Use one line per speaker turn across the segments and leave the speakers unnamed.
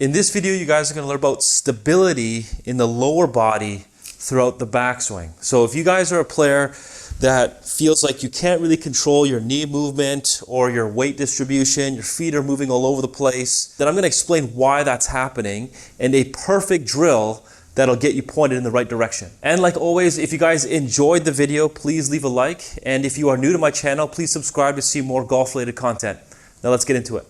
In this video, you guys are going to learn about stability in the lower body throughout the backswing. So if you guys are a player that feels like you can't really control your knee movement or your weight distribution, your feet are moving all over the place, then I'm going to explain why that's happening and a perfect drill that'll get you pointed in the right direction. And like always, if you guys enjoyed the video, please leave a like. And if you are new to my channel, please subscribe to see more golf-related content. Now let's get into it.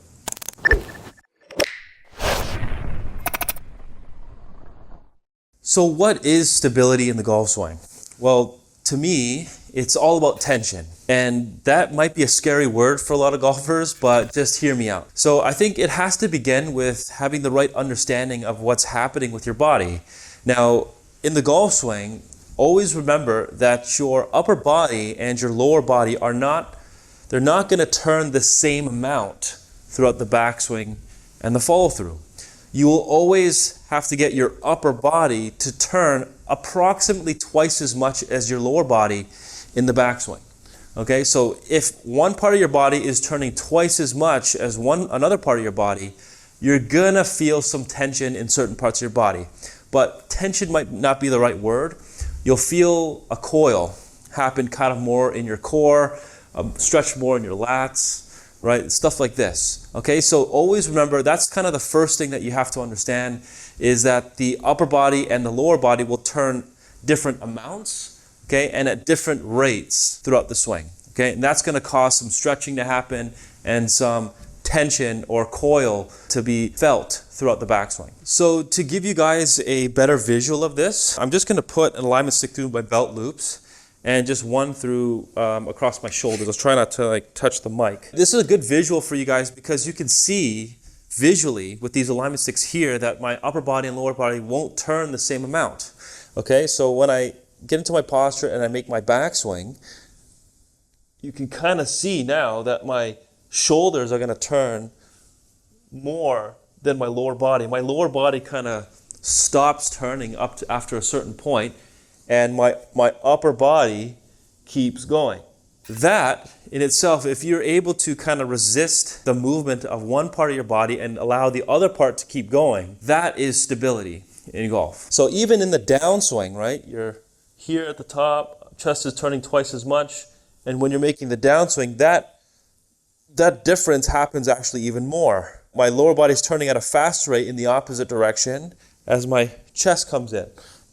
So what is stability in the golf swing? Well, to me, it's all about tension. And that might be a scary word for a lot of golfers, but just hear me out. So I think it has to begin with having the right understanding of what's happening with your body. Now, in the golf swing, always remember that your upper body and your lower body they're not going to turn the same amount throughout the backswing and the follow through. You will always have to get your upper body to turn approximately twice as much as your lower body in the backswing. Okay, so if one part of your body is turning twice as much as another part of your body, you're gonna feel some tension in certain parts of your body. But tension might not be the right word. You'll feel a coil happen kind of more in your core, stretch more in your lats, right? Stuff like this. Okay, so always remember that's kind of the first thing that you have to understand is that the upper body and the lower body will turn different amounts, okay, and at different rates throughout the swing. Okay, and that's going to cause some stretching to happen and some tension or coil to be felt throughout the backswing. So to give you guys a better visual of this, I'm just going to put an alignment stick through my belt loops and just one through across my shoulders. Let's try not to touch the mic. This is a good visual for you guys because you can see visually with these alignment sticks here that my upper body and lower body won't turn the same amount. Okay, so when I get into my posture and I make my backswing, you can kind of see now that my shoulders are going to turn more than my lower body. My lower body kind of stops turning after a certain point, and my upper body keeps going. That in itself, if you're able to kind of resist the movement of one part of your body and allow the other part to keep going, that is stability in golf. So even in the downswing, right, you're here at the top, chest is turning twice as much, and when you're making the downswing, that difference happens actually even more. My lower body is turning at a faster rate in the opposite direction as my chest comes in.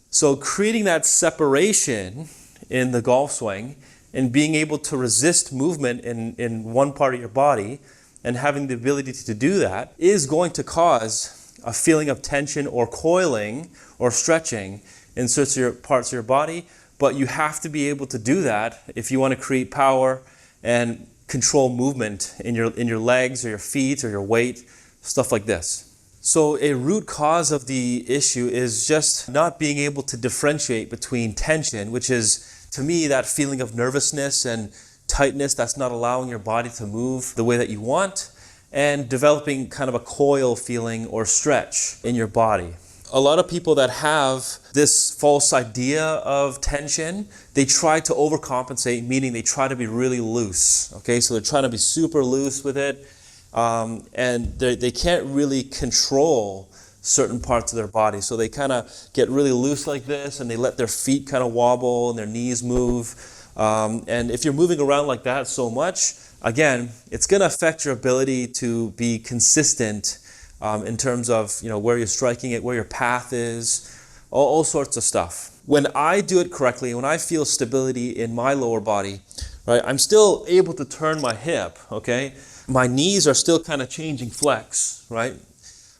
So creating that separation in the golf swing and being able to resist movement in one part of your body and having the ability to do that is going to cause a feeling of tension or coiling or stretching in certain parts of your body. But you have to be able to do that if you want to create power and control movement in your legs or your feet or your weight, stuff like this. So a root cause of the issue is just not being able to differentiate between tension, which is, to me, that feeling of nervousness and tightness that's not allowing your body to move the way that you want, and developing kind of a coil feeling or stretch in your body. A lot of people that have this false idea of tension, they try to overcompensate, meaning they try to be really loose. Okay, so they're trying to be super loose with it. And they can't really control certain parts of their body. So they kind of get really loose like this and they let their feet kind of wobble and their knees move. And if you're moving around like that so much, again, it's going to affect your ability to be consistent in terms of where you're striking it, where your path is, all sorts of stuff. When I do it correctly, when I feel stability in my lower body, right, I'm still able to turn my hip, okay? My knees are still kind of changing flex, right?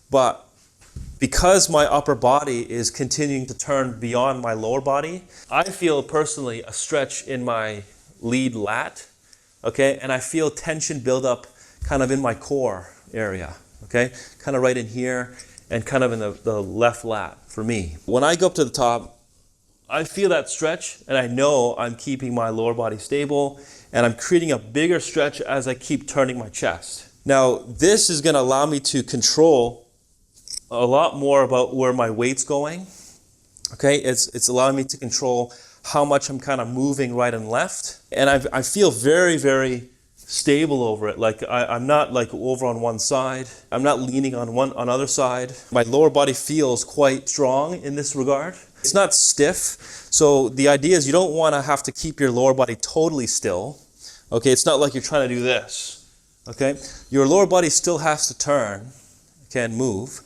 But because my upper body is continuing to turn beyond my lower body, I feel personally a stretch in my lead lat, okay? And I feel tension build up kind of in my core area, okay? Kind of right in here and kind of in the left lat for me. When I go up to the top, I feel that stretch and I know I'm keeping my lower body stable and I'm creating a bigger stretch as I keep turning my chest. Now, this is going to allow me to control a lot more about where my weight's going. Okay, it's allowing me to control how much I'm kind of moving right and left. And I feel very, very stable over it. Like I'm not like over on one side. I'm not leaning on other side. My lower body feels quite strong in this regard. It's not stiff. So the idea is you don't want to have to keep your lower body totally still. Okay, it's not like you're trying to do this. Okay, your lower body still has to turn, can move,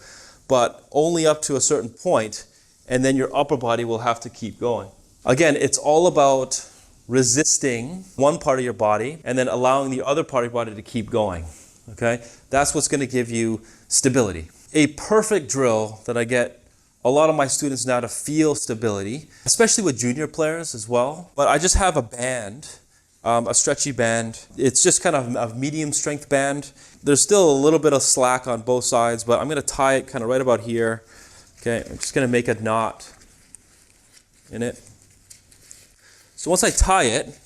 but only up to a certain point, and then your upper body will have to keep going. Again, it's all about resisting one part of your body and then allowing the other part of your body to keep going. Okay, that's what's going to give you stability. A perfect drill that I get a lot of my students now to feel stability, especially with junior players as well. But I just have a band, a stretchy band. It's just kind of a medium strength band. There's still a little bit of slack on both sides, but I'm going to tie it kind of right about here. Okay, I'm just going to make a knot in it. So once I tie it,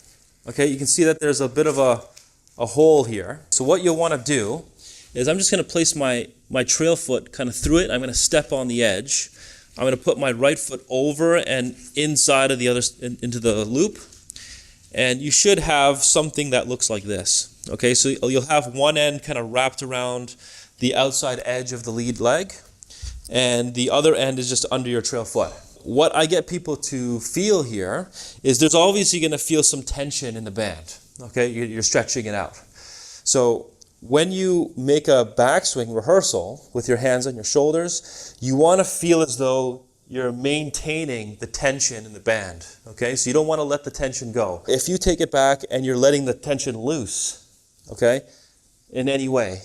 okay, you can see that there's a bit of a hole here. So what you'll want to do is I'm just going to place my trail foot kind of through it. I'm going to step on the edge. I'm going to put my right foot over and inside of the other, into the loop. And you should have something that looks like this. Okay, so you'll have one end kind of wrapped around the outside edge of the lead leg, and the other end is just under your trail foot. What I get people to feel here is there's obviously going to feel some tension in the band. Okay, you're stretching it out. So when you make a backswing rehearsal with your hands on your shoulders, you want to feel as though you're maintaining the tension in the band. Okay, so you don't want to let the tension go. If you take it back and you're letting the tension loose, okay, in any way,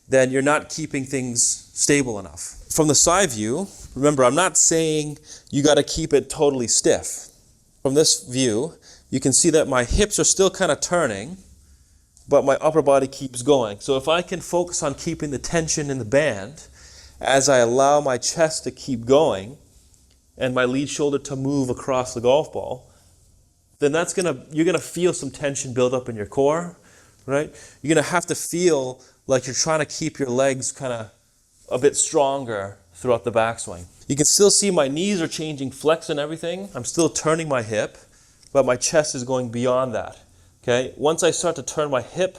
then you're not keeping things stable enough. From the side view, remember, I'm not saying you got to keep it totally stiff. From this view, you can see that my hips are still kind of turning, but my upper body keeps going. So if I can focus on keeping the tension in the band as I allow my chest to keep going and my lead shoulder to move across the golf ball, then you're gonna feel some tension build up in your core, right? You're gonna have to feel like you're trying to keep your legs kind of a bit stronger throughout the backswing. You can still see my knees are changing flex and everything. I'm still turning my hip, but my chest is going beyond that. Okay, once I start to turn my hip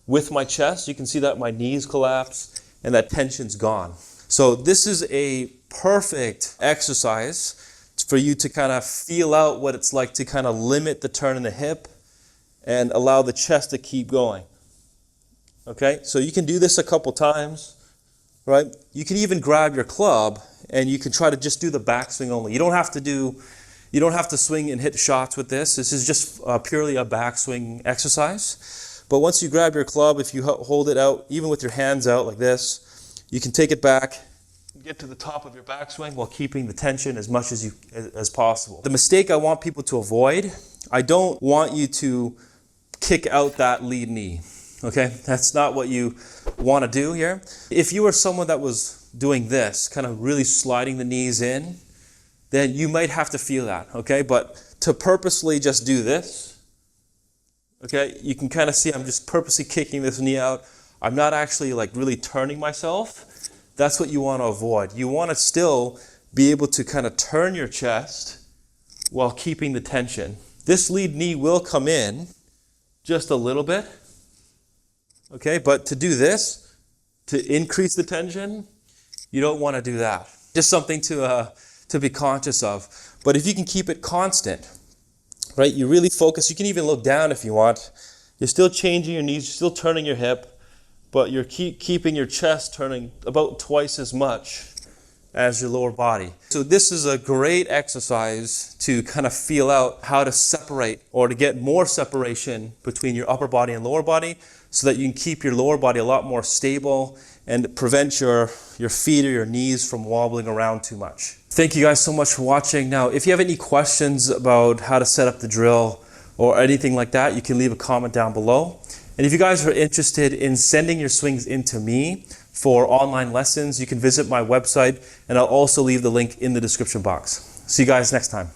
with my chest, you can see that my knees collapse and that tension's gone. So this is a perfect exercise for you to kind of feel out what it's like to kind of limit the turn in the hip and allow the chest to keep going. Okay, so you can do this a couple times, right? You can even grab your club and you can try to just do the backswing only. You don't have to swing and hit shots with this. This is just purely a backswing exercise. But once you grab your club, if you hold it out, even with your hands out like this, you can take it back, get to the top of your backswing while keeping the tension as much as possible. The mistake I want people to avoid, I don't want you to kick out that lead knee. Okay, that's not what you want to do here. If you were someone that was doing this, kind of really sliding the knees in, then you might have to feel that, okay? But to purposely just do this, okay, you can kind of see I'm just purposely kicking this knee out. I'm not actually like really turning myself. That's what you want to avoid. You want to still be able to kind of turn your chest while keeping the tension. This lead knee will come in just a little bit, okay? But to do this, to increase the tension, you don't want to do that. Just something to be conscious of. But if you can keep it constant, right, you really focus. You can even look down if you want. You're still changing your knees, you're still turning your hip, but you're keeping your chest turning about twice as much as your lower body. So this is a great exercise to kind of feel out how to separate or to get more separation between your upper body and lower body so that you can keep your lower body a lot more stable and prevent your feet or your knees from wobbling around too much. Thank you guys so much for watching. Now, if you have any questions about how to set up the drill or anything like that, you can leave a comment down below. And if you guys are interested in sending your swings into me for online lessons, you can visit my website, and I'll also leave the link in the description box. See you guys next time.